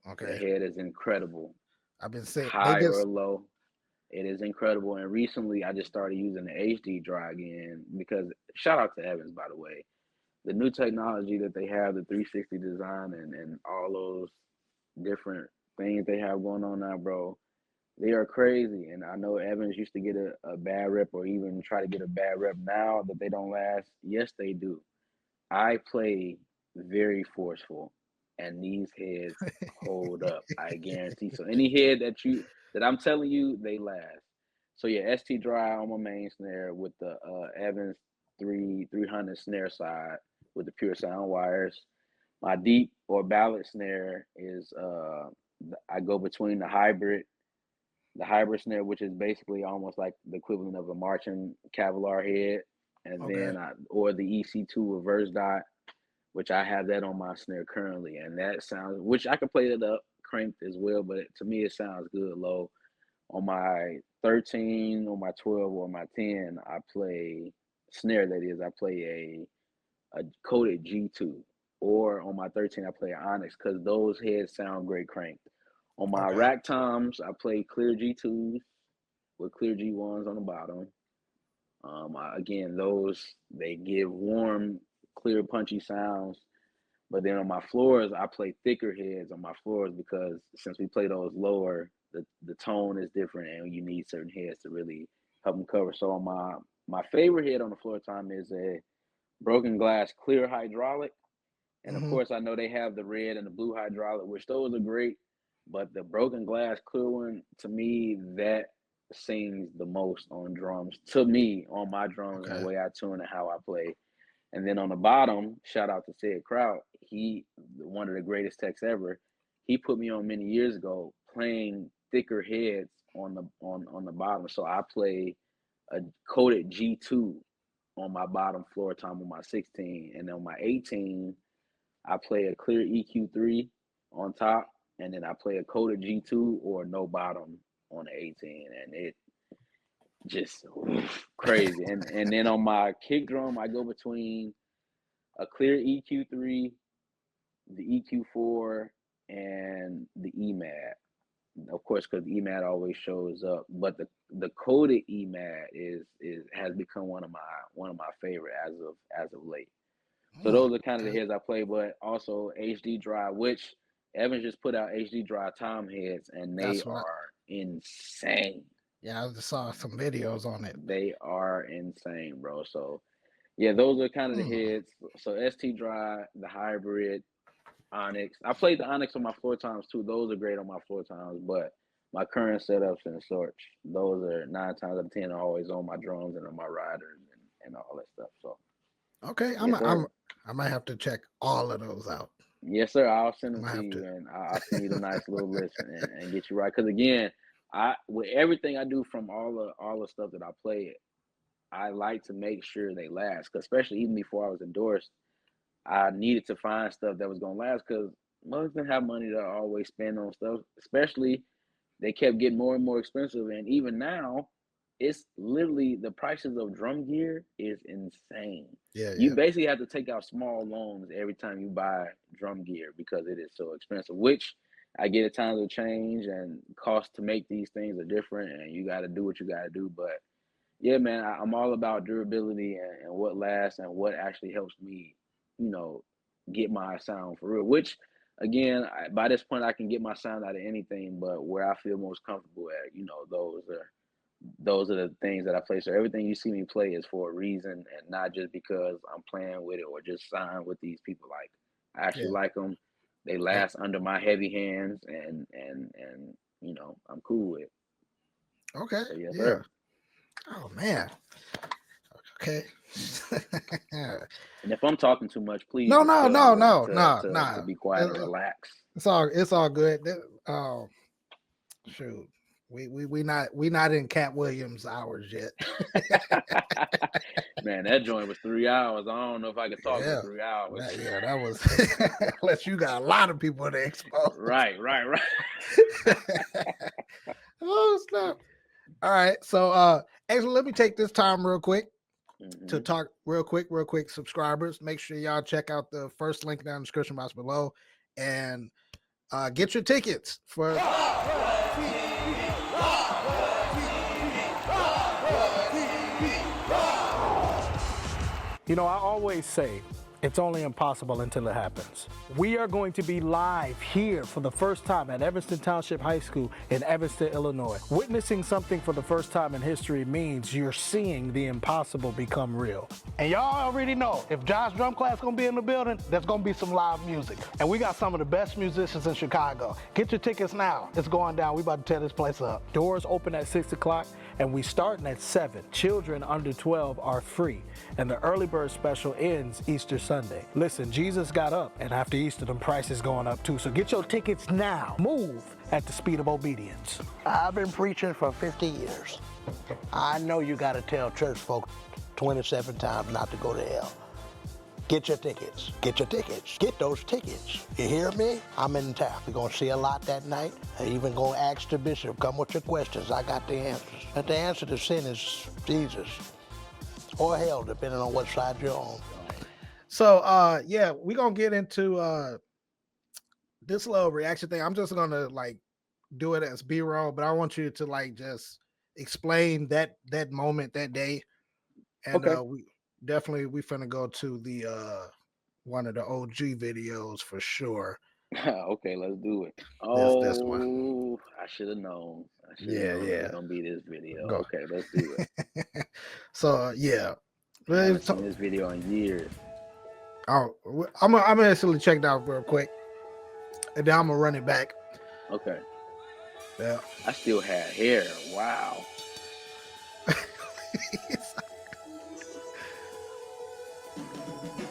The Okay, head is incredible, I've been saying they high or just. low. It is incredible. And recently, I just started using the HD dry again because shout out to Evans, by the way. The new technology that they have, the 360 design, and all those different things they have going on now, bro, they are crazy. And I know Evans used to get a bad rep or even try to get a bad rep now that they don't last. Yes, they do. I play very forceful, and these heads hold up. I guarantee. So any head that I'm telling you, they last. So yeah, ST dry on my main snare with the Evans 300 snare side with the pure sound wires. My deep or ballad snare is I go between the hybrid snare, which is basically almost like the equivalent of a marching Cavalier head, and then or the EC2 reverse dot, which I have that on my snare currently, and that sounds, which I can play it up cranked as well, but to me it sounds good low. On my 13, on my 12, or my 10, I play snare. That is, I play a coated G2, or on my 13, I play an Onyx because those heads sound great cranked. On my rack toms, I play clear G2s with clear G1s on the bottom. Again, those, they give warm, clear, punchy sounds. But then on my floors, I play thicker heads on my floors because since we play those lower, the tone is different, and you need certain heads to really help them cover. So on my favorite head on the floor tom is a broken glass clear hydraulic. And of course, I know they have the red and the blue hydraulic, which those are great. But the broken glass clear one, to me, that sings the most on drums. To me, on my drums, and the way I tune and how I play. And then on the bottom, shout out to Sid Kraut. He, one of the greatest techs ever. He put me on many years ago playing thicker heads on the bottom. So I play a coated G2 on my bottom floor tom on my 16, and on my 18, I play a clear EQ3 on top, and then I play a coated G2 or no bottom on the 18, and it just crazy. And then on my kick drum, I go between a clear EQ3, the EQ4, and the EMAD. Of course, because EMAD always shows up, but the coded EMAD has become one of my favorite as of late. So those are kind of the heads I play, but also HD Drive, which Evans just put out HD Drive tom heads, and they are insane. Yeah, I just saw some videos on it. They are insane, bro. So yeah, those are kind of the heads. So ST Drive, the hybrid, Onyx. I played the Onyx on my floor toms too. Those are great on my floor toms, but my current setups and sorts, those are 9 times out of 10 are always on my drums and on my riders and all that stuff. So okay, I might have to check all of those out. Yes, sir. I'll send them to you, and I'll send you the nice little list and get you right. Because again, with everything I do from all the stuff that I play, I like to make sure they last. Because especially even before I was endorsed, I needed to find stuff that was gonna last. Because most didn't have money to always spend on stuff. Especially, they kept getting more and more expensive, and even now, it's literally the prices of drum gear is insane. You basically have to take out small loans every time you buy drum gear because it is so expensive, which I get at times will change, and cost to make these things are different, and you got to do what you got to do. But yeah, man, I'm all about durability and what lasts and what actually helps me, get my sound for real, which again, by this point I can get my sound out of anything, but where I feel most comfortable at, those are the things that I play. So everything you see me play is for a reason, and not just because I'm playing with it or just signed with these people. Like, I actually like them. They last under my heavy hands, and I'm cool with it. Okay. So, yes, sir. Oh man. Okay. And if I'm talking too much, please. No. To be quiet and relax. It's all good. Shoot. We not in Cat Williams hours yet. Man, that joint was 3 hours. I don't know if I could talk for 3 hours. That was unless you got a lot of people to expose. Right. Oh snap. All right. So actually let me take this time real quick to talk real quick. Subscribers, make sure y'all check out the first link down in the description box below and get your tickets for I always say it's only impossible until it happens. We are going to be live here for the first time at Evanston Township High School in Evanston, Illinois. Witnessing something for the first time in history means you're seeing the impossible become real. And y'all already know, if Josh Drum Class gonna be in the building, there's gonna be some live music. And we got some of the best musicians in Chicago. Get your tickets now. It's going down. We about to tear this place up. Doors open at 6 o'clock and we starting at 7. Children under 12 are free. And the early bird special ends Easter Sunday. Listen, Jesus got up, and after Easter, them prices going up too. So get your tickets now. Move at the speed of obedience. I've been preaching for 50 years. I know you got to tell church folk 27 times not to go to hell. Get your tickets. Get your tickets. Get those tickets. You hear me? I'm in town. We're going to see a lot that night. I even going to ask the bishop, come with your questions. I got the answers. And the answer to sin is Jesus or hell, depending on what side you're on. So, yeah, we're going to get into this little reaction thing. I'm just going to like do it as B-roll, but I want you to like just explain that moment, that day. And Okay. we finna go to the one of the OG videos for sure. Okay, let's do it. This one. Oh, I should have known. Yeah. It was gonna be this video. Go. Okay, let's do it. So yeah, I haven't seen this video in years. oh, I'm gonna actually check it out real quick, and then I'm gonna run it back. Okay. Yeah. I still had hair. Wow.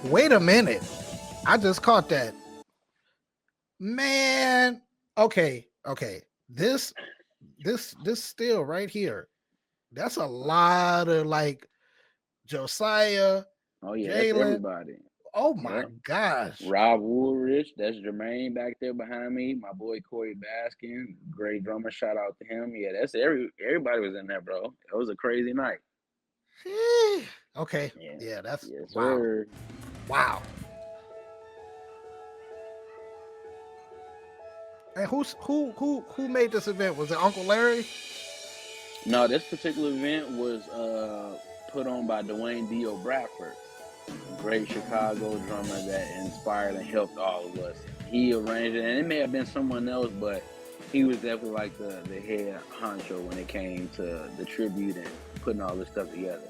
Wait a minute. I just caught that. Man. Okay. This still right here. That's a lot of like Josiah. Oh yeah, Jalen. that's everybody. Oh my gosh. Rob Woolrich, that's Jermaine back there behind me. My boy Corey Baskin, great drummer. Shout out to him. Yeah, that's everybody was in there, bro. It was a crazy night. Okay. Yeah, that's yes, wow. sir. Wow. And who made this event? Was it Uncle Larry? No, this particular event was put on by Dwayne D.O. Bradford, great Chicago drummer that inspired and helped all of us. He arranged it, and it may have been someone else, but he was definitely like the head honcho when it came to the tribute and putting all this stuff together.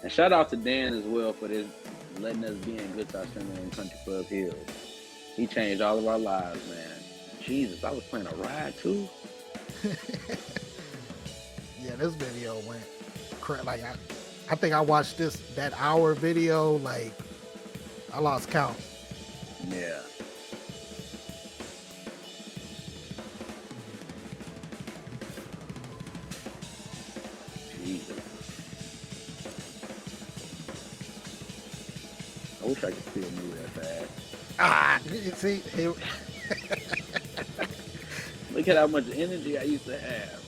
And shout out to Dan as well for this, letting us be in Guitar Center in Country Club Hills. He changed all of our lives, man. Jesus, I was playing a ride too. Yeah, this video went like I think I watched that hour video, like I lost count. Yeah. Jesus. I wish I could still move that fast. You see, Look at how much energy I used to have.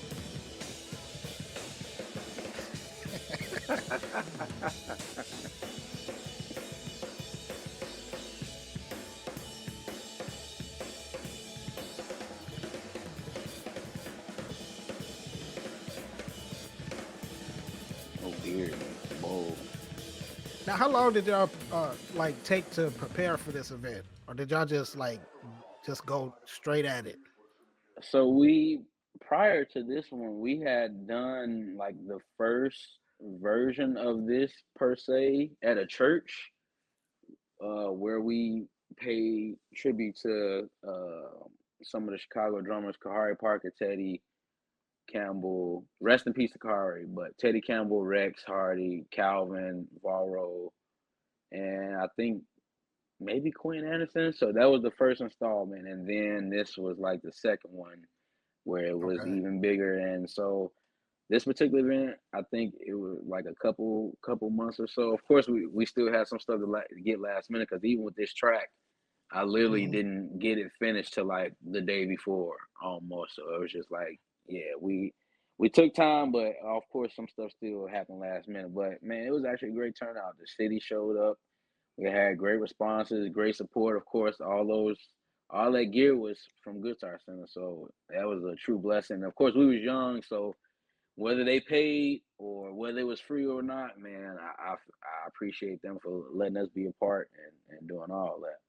Oh dear. Whoa. now how long did y'all like take to prepare for this event, or did y'all just go straight at it? So prior to this one, we had done like the first version of this per se at a church, where we paid tribute to some of the Chicago drummers, Kahari Parker, Teddy Campbell, rest in peace to Kahari, but Teddy Campbell, Rex Hardy, Calvin, Varro, and I think maybe Quinn Anderson. So that was the first installment, and then this was like the second one where it was even bigger. And so this particular event, I think it was like a couple months or so. Of course, we still had some stuff to get last minute, because even with this track, I literally didn't get it finished till like the day before almost. So it was just like, yeah, we took time, but of course some stuff still happened last minute. But man, it was actually a great turnout. The city showed up. We had great responses, great support. Of course, all that gear was from Guitar Center, so that was a true blessing. Of course, we was young, so whether they paid or whether it was free or not, man, I appreciate them for letting us be a part and doing all that.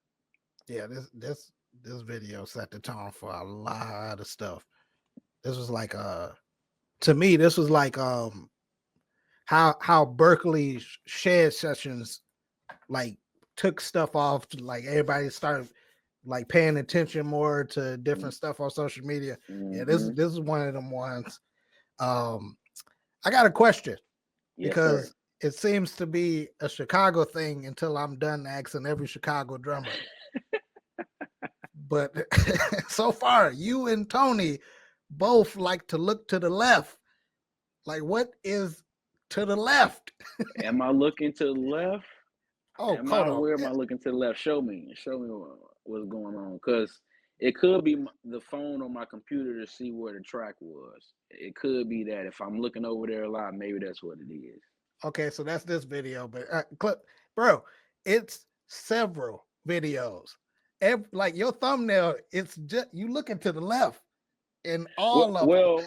Yeah, this video set the tone for a lot of stuff. This was like to me, this was like how Berkeley Shed Sessions like took stuff off, like everybody started like paying attention more to different stuff on social media. Yeah, this is one of them ones. I got a question, because it seems to be a Chicago thing until I'm done asking every Chicago drummer. But so far, you and Tony both like to look to the left, Like, what is to the left? Am I looking to the left? Oh, hold on. Where am I looking to the left? Show me what's going on, because it could be the phone on my computer to see where the track was. It could be that if I'm looking over there a lot, maybe that's what it is. Okay, so that's this video, but bro, it's several videos. Like your thumbnail, it's just you looking to the left in all of them. Well,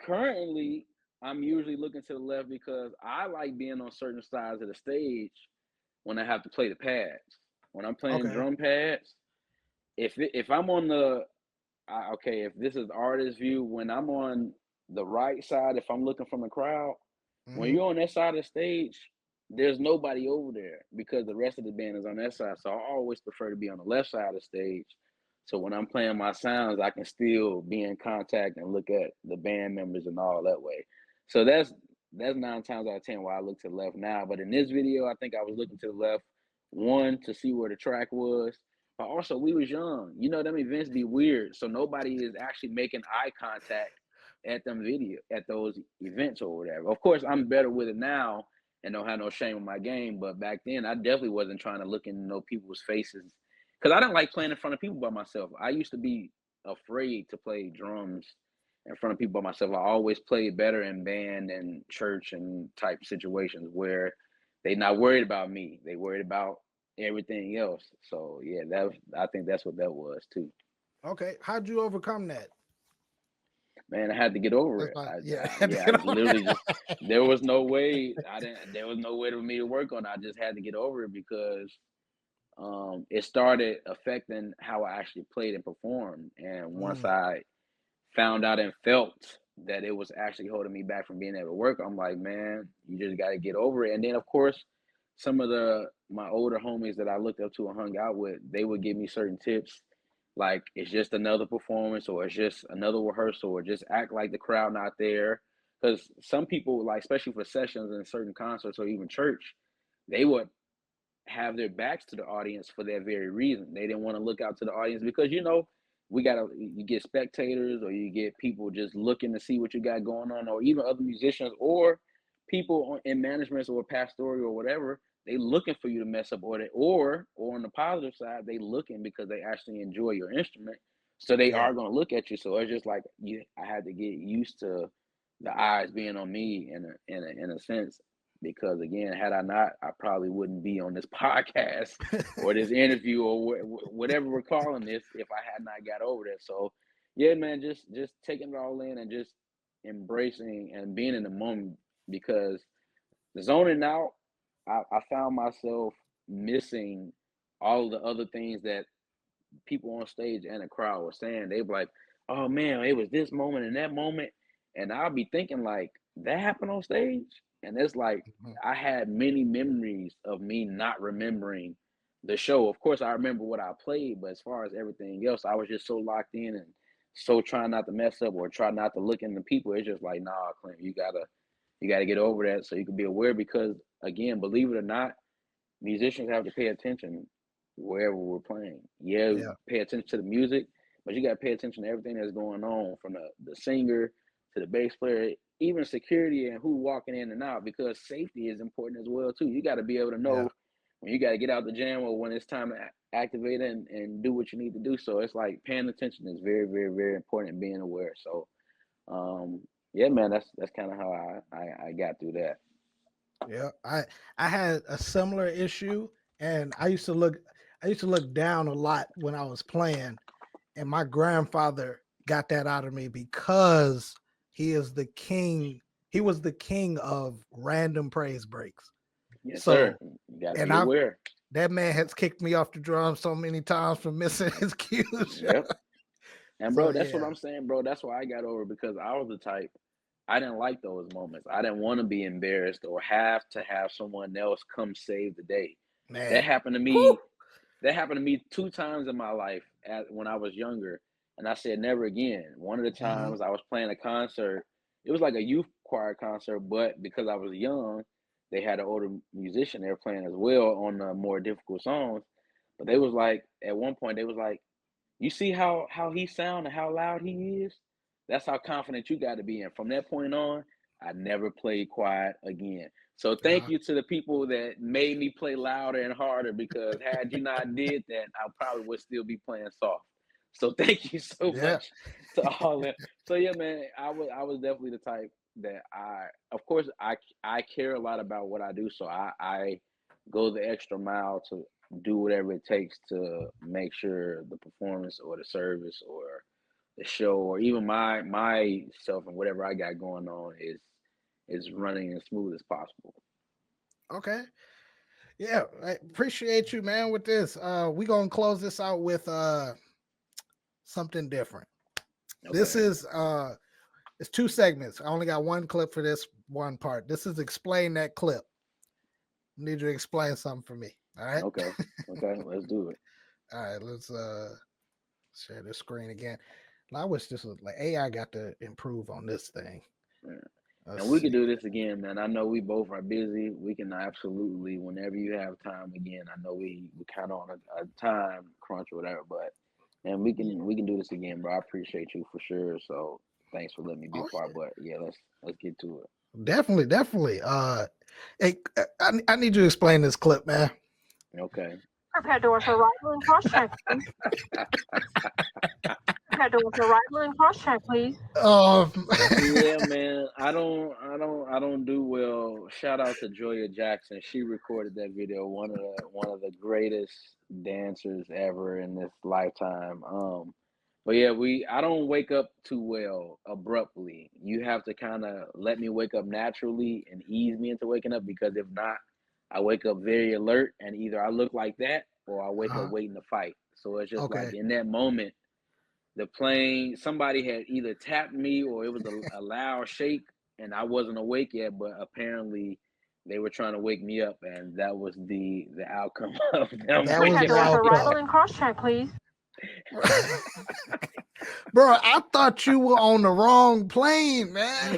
currently I'm usually looking to the left because I like being on certain sides of the stage when I have to play the pads. When I'm playing Okay. drum pads, if I'm on the okay, if this is artist view, when I'm on the right side, if I'm looking from the crowd, when you're on that side of the stage, there's nobody over there because the rest of the band is on that side. So I always prefer to be on the left side of the stage. So when I'm playing my sounds, I can still be in contact and look at the band members and all that way. So that's 9 times out of 10 why I look to the left now. But in this video, I think I was looking to the left, one, to see where the track was. But also, we was young. You know, them events be weird. So nobody is actually making eye contact at those events or whatever. Of course, I'm better with it now and don't have no shame in my game. But back then, I definitely wasn't trying to look into no people's faces because I didn't like playing in front of people by myself. I used to be afraid to play drums in front of people by myself. I always played better in band and church and type situations where they not worried about me. They worried about everything else. So yeah, I think that's what that was too. Okay, how'd you overcome that? Man, I had to get over it. I literally just there was no way for me to work on it. I just had to get over it because it started affecting how I actually played and performed. And once I found out and felt that it was actually holding me back from being able to work, I'm like, man, you just got to get over it. And then of course, some of my older homies that I looked up to and hung out with, they would give me certain tips, like it's just another performance, or it's just another rehearsal, or just act like the crowd not there. Because some people, like especially for sessions and certain concerts or even church, they would have their backs to the audience for that very reason. They didn't want to look out to the audience because you get spectators or you get people just looking to see what you got going on, or even other musicians or people in managements or pastoral or whatever. They looking for you to mess up, or on the positive side, they looking because they actually enjoy your instrument, so they are going to look at you. So it's just like I had to get used to the eyes being on me in a sense, because again, had I not, I probably wouldn't be on this podcast or this interview or whatever we're calling this if I had not got over that. So yeah, man, just taking it all in and just embracing and being in the moment, because the zoning out, I found myself missing all of the other things that people on stage and the crowd were saying. They were like, oh man, it was this moment and that moment. And I'll be thinking like, that happened on stage? And it's like, I had many memories of me not remembering the show. Of course, I remember what I played, but as far as everything else, I was just so locked in and so trying not to mess up or try not to look into people. It's just like, nah, Clint, you gotta get over that so you can be aware, because again, believe it or not, musicians have to pay attention wherever we're playing. Yeah, pay attention to the music, but you got to pay attention to everything that's going on, from the singer to the bass player, even security and who walking in and out, because safety is important as well too. You got to be able to know when you got to get out the jam or when it's time to activate and do what you need to do. So it's like paying attention is very, very, very important, and being aware. So yeah, man, that's kind of how I got through that. Yeah, I had a similar issue, and I used to look down a lot when I was playing, and my grandfather got that out of me because he is the king. He was the king of random praise breaks. Yes, sir. You gotta be aware. That man has kicked me off the drum so many times for missing his cues. Yep. And bro, that's what I'm saying, bro. That's why I got over, because I was the type, I didn't like those moments. I didn't want to be embarrassed or have to have someone else come save the day. Man. That happened to me. Woo! That happened to me 2 times in my life when I was younger, and I said never again. One of the times I was playing a concert, it was like a youth choir concert, but because I was young, they had an older musician there playing as well on the more difficult songs. But they was like, at one point, they was like, you see how he sound and how loud he is? That's how confident you got to be. And from that point on, I never played quiet again. So thank you to the people that made me play louder and harder, because had you not did that, I probably would still be playing soft. So thank you so much to all that. So yeah, man, I was definitely the type that of course I care a lot about what I do. So I go the extra mile to do whatever it takes to make sure the performance or the service or the show or even myself and whatever I got going on is running as smooth as possible. Okay. Yeah, I appreciate you, man, with this. We gonna close this out with something different. This Okay. is it's two segments. I only got one clip for this one part. This is explain that clip. I need you to explain something for me. All right. Okay. Okay. Let's do it. All right, let's share the screen again. I wish this was like AI got to improve on this thing. Yeah. Let's And we see. can do this again, man. I know we both are busy. We can absolutely, whenever you have time again. I know we kind of on a time crunch or whatever, but and we can do this again, bro. I appreciate you for sure. So thanks for letting me be Oh, part. But yeah, let's get to it. definitely, definitely. Hey, I need you to explain this clip, man. Okay. Prepare doors for arrival and cross check, please. Prepare doors for arrival and cross check, please. Yeah, man. I don't do well. Shout out to Joya Jackson. She recorded that video. One of the greatest dancers ever in this lifetime. But yeah, I don't wake up too well abruptly. You have to kind of let me wake up naturally and ease me into waking up, because if not, I wake up very alert and either I look like that or I wake up waiting to fight. So it's just like in that moment, the plane, somebody had either tapped me or it was a loud shake and I wasn't awake yet, but apparently they were trying to wake me up, and that was the outcome of them. That was Prepare the doors for arrival outcome. and cross check, please. Bro, I thought you were on the wrong plane, man.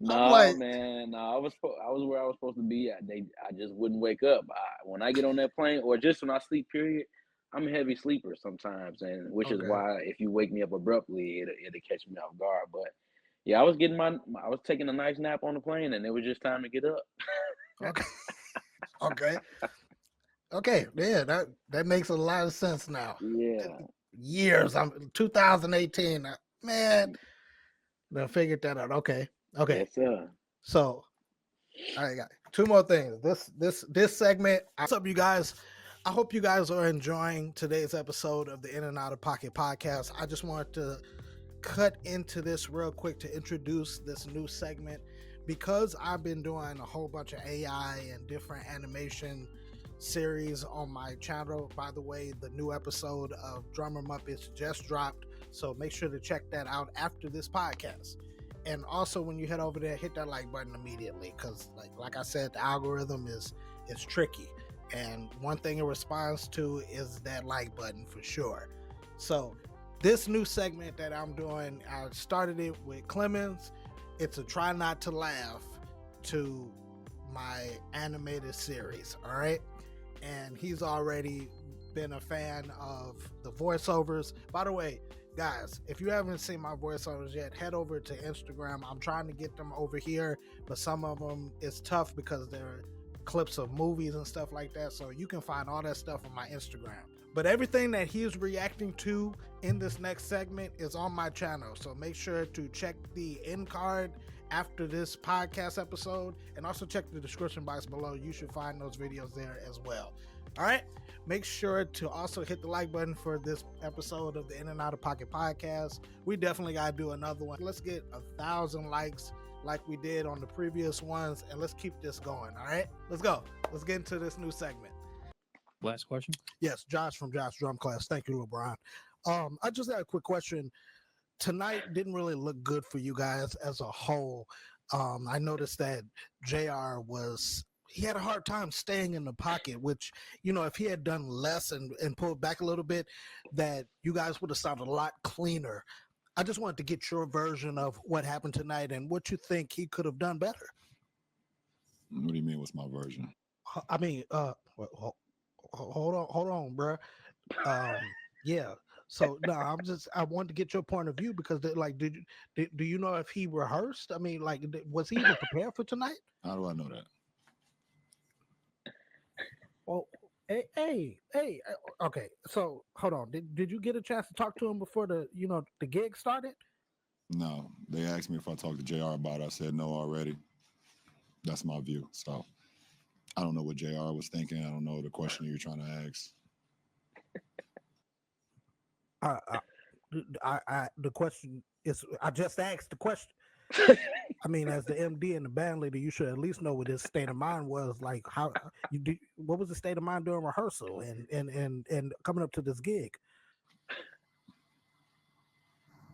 No, man. No, I was where I was supposed to be. I just wouldn't wake up. When I get on that plane, or just when I sleep, period, I'm a heavy sleeper sometimes, and which is why if you wake me up abruptly, it'll catch me off guard. But yeah, I was taking a nice nap on the plane, and it was just time to get up. Okay. Yeah, that makes a lot of sense now. Yeah. Years. I'm 2018. Man, I figured that out. Okay. Yes, sir. So I got two more things. This segment. What's up, you guys? I hope you guys are enjoying today's episode of the In and Out of Pocket podcast. I just wanted to cut into this real quick to introduce this new segment, because I've been doing a whole bunch of AI and different animation series on my channel. By the way, the new episode of Drummer Muppets just dropped, so make sure to check that out after this podcast. And also, when you head over there, hit that like button immediately, because like I said, the algorithm is tricky, and one thing it responds to is that like button for sure. So this new segment that I'm doing, I started it with Clemons. It's a try not to laugh to my animated series, all right? And he's already been a fan of the voiceovers. By the way, guys, if you haven't seen my voiceovers yet, head over to Instagram. I'm trying to get them over here, but some of them is tough because they're clips of movies and stuff like that. So you can find all that stuff on my Instagram. But everything that he is reacting to in this next segment is on my channel. So make sure to check the end card after this podcast episode, and also check the description box below. You should find those videos there as well. All right. Make sure to also hit the like button for this episode of the In and Out of Pocket podcast. We definitely got to do another one. Let's get 1,000 likes like we did on the previous ones, and let's keep this going. All right, let's go. Let's get into this new segment. Last question. Yes, Josh from Josh Drum Class. Thank you, LeBron. I just had a quick question. Tonight didn't really look good for you guys as a whole. I noticed that JR he had a hard time staying in the pocket, which, if he had done less and pulled back a little bit, that you guys would have sounded a lot cleaner. I just wanted to get your version of what happened tonight and what you think he could have done better. What do you mean? What's my version? I mean, hold on, bro. Yeah. So no, I wanted to get your point of view because like, do you know if he rehearsed? I mean, like, was he even prepared for tonight? How do I know that? Well, hey, okay. So hold on. Did you get a chance to talk to him before the gig started? No, they asked me if I talked to JR about it. I said no already. That's my view. So I don't know what JR was thinking. I don't know the question you're trying to ask. The question is, I just asked the question. I mean, as the MD and the band leader, you should at least know what his state of mind was. Like, what was the state of mind during rehearsal and coming up to this gig?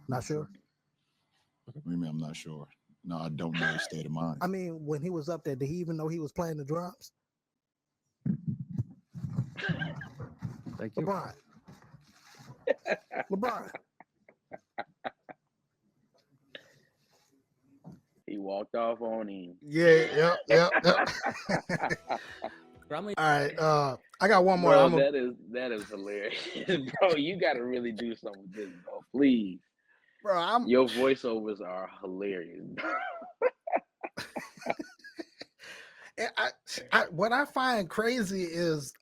Not sure. What do you mean I'm not sure? No, I don't know his state of mind. I mean, when he was up there, did he even know he was playing the drums? Thank you. LeBron. He walked off on him. Yeah, yep. All right, I got one more. Bro, that is hilarious. Bro, you got to really do something with this, bro. Please. Bro, Your voiceovers are hilarious. What I find crazy is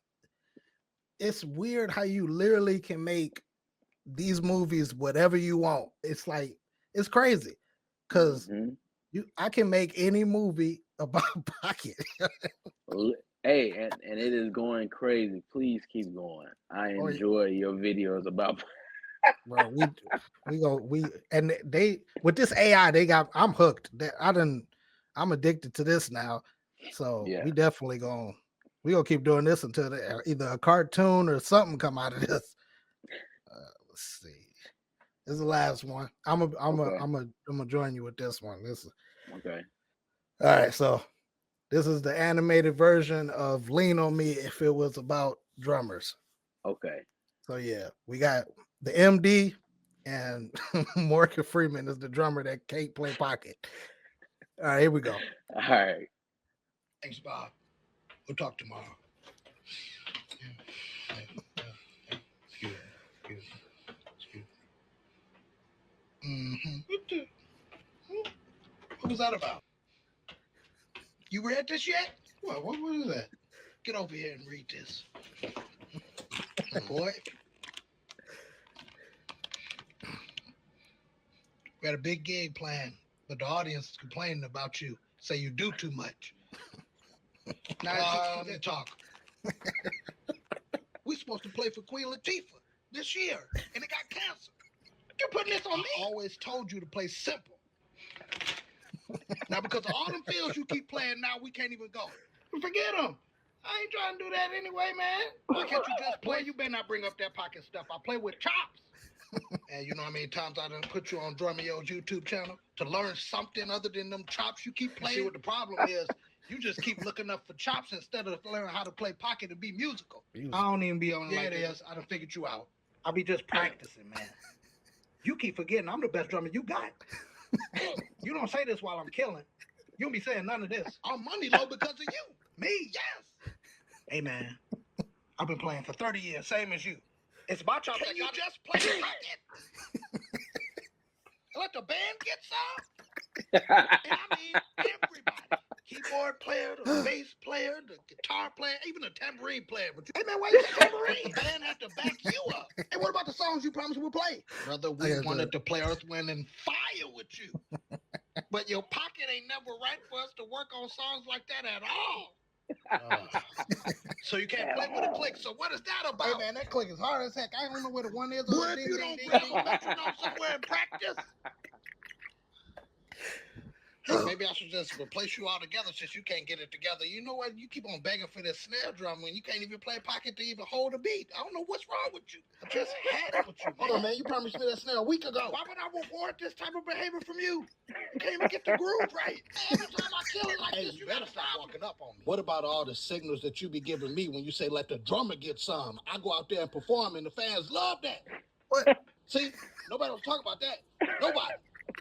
it's weird how you literally can make these movies whatever you want. It's like, it's crazy because I can make any movie about Pocket. Hey, and it is going crazy. Please keep going. I enjoy your videos about. Bro, they with this AI, I'm hooked. I'm addicted to this now. So Yeah. we definitely gonna keep doing this until either a cartoon or something come out of this. Let's see. This is the last one. I'm gonna join you with this one. This is okay. All right, so this is the animated version of Lean on Me if it was about drummers. Okay. So yeah, we got the MD and Morgan Freeman is the drummer that can't play Pocket. All right, here we go. All right. Thanks, Bob. We'll talk tomorrow. Excuse me. What was that about? You read this yet? What is that? Get over here and read this. Boy. We had a big gig planned, but the audience is complaining about you. Say you do too much. Now you talk. We're supposed to play for Queen Latifah this year, and it got canceled. You're putting this on me. I always told you to play simple. Now, because of all them fields you keep playing now, we can't even go. Forget them. I ain't trying to do that anyway, man. Why can't you just play? You better not bring up that Pocket stuff. I play with chops. And you know how many times I done put you on Drummeo's YouTube channel to learn something other than them chops you keep playing? See what the problem is? You just keep looking up for chops instead of learning how to play Pocket and be musical. I don't even be on it like this. I done figured you out. I'll be just practicing, man. You keep forgetting I'm the best drummer you got. You don't say this while I'm killing. You don't be saying none of this. I'm money low because of you. Me, yes. Hey, man. I've been playing for 30 years, same as you. It's my job. Can you just play Pocket? Let the band get some? And I mean everybody. Keyboard player, the bass player, the guitar player, even the tambourine player. But hey, man, why you say tambourine? The band have to back you up. And what about the songs you promised we'll play? Brother, we wanted to play Earth, Wind, and Fire with you. But your Pocket ain't never right for us to work on songs like that at all. So you can't play with a click. So what is that about? Hey, man, that click is hard as heck. I don't know where the one is. Boy, if you don't play, I'll let you know somewhere in practice. Hey, maybe I should just replace you all together since you can't get it together. You know what? You keep on begging for this snare drum when you can't even play Pocket to even hold a beat. I don't know what's wrong with you. I just had it with you. Hold on, man. You promised me that snare a week ago. Why would I reward this type of behavior from you? You can't even get the groove right. Every time I kill it like this, you better stop walking up on me. What about all the signals that you be giving me when you say let the drummer get some? I go out there and perform and the fans love that. What? See, nobody will talk about that. Nobody.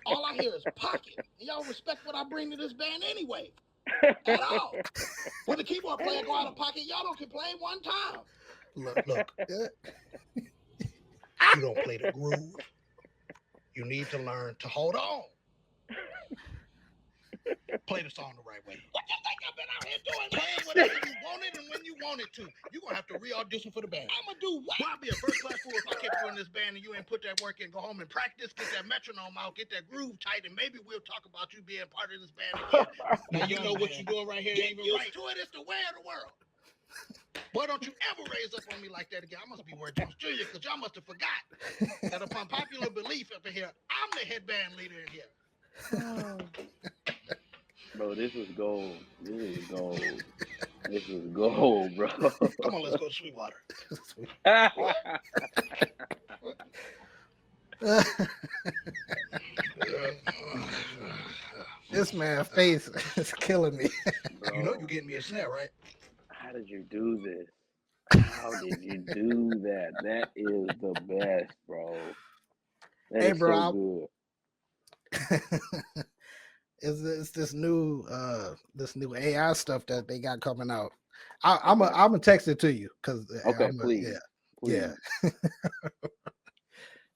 All I hear is Pocket. And y'all respect what I bring to this band anyway. At all. When the keyboard player go out of Pocket, y'all don't complain one time. Look. You don't play the groove. You need to learn to hold on. Play the song the right way. What you think I've been out here doing? Playing whenever you want it and when you want it to. You're going to have to re-audition for the band. I'm going to do what? Well, I'll be a first-class fool if I kept you in this band and you ain't put that work in. Go home and practice, get that metronome out, get that groove tight, and maybe we'll talk about you being part of this band again. Now, you know what you're doing right here. Get used to it. It's the way of the world. Boy, don't you ever raise up on me like that again. I must be Ward Jones Jr. because y'all must have forgot that upon popular belief up in here, I'm the head band leader in here. Bro, this is gold. This is gold. This is gold, bro. Come on, let's go to Sweetwater. This man's face is killing me. Bro, You know you're getting me a snare, right? how did you do this? How did you do that? That is the best, bro. That Hey, is bro, so good. It's this new AI stuff that they got coming out. I'm gonna text it to you because Okay, please. yeah.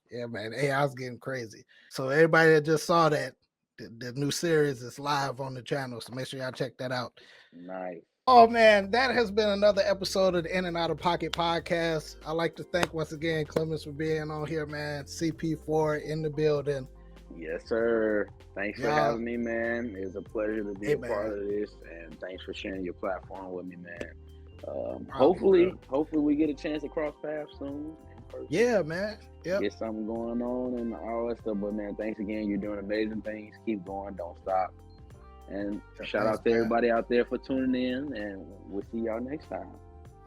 Yeah, man, AI's getting crazy. So everybody that just saw that, the new series is live on the channel. So make sure y'all check that out. Nice. Oh man, that has been another episode of the In and Out of Pocket podcast. I'd like to thank once again Clemons for being on here, man. CP4 in the building. Yes, sir. Thanks for Y'all- having me, man. It's a pleasure to be Hey, a part man. of this, and thanks for sharing your platform with me, man. Problem, Hopefully bro. we get a chance to cross paths soon. in person. Yeah, man. Yep. Get something going on and all that stuff. But man, thanks again. You're doing amazing things. Keep going. Don't stop. And shout Thanks, out to man. everybody out there for tuning in. And we'll see y'all next time.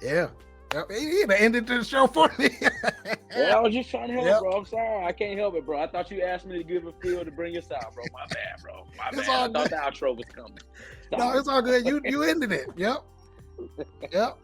Yeah. Yep. He ended the show for me. Yeah, I was just trying to help, Yep. bro. I'm sorry. I can't help it, bro. I thought you asked me to give a feel to bring us out, bro. My bad, bro. My It's bad. all I thought good. the outro was coming. No, it's all good. You ended it. Yep. Yep.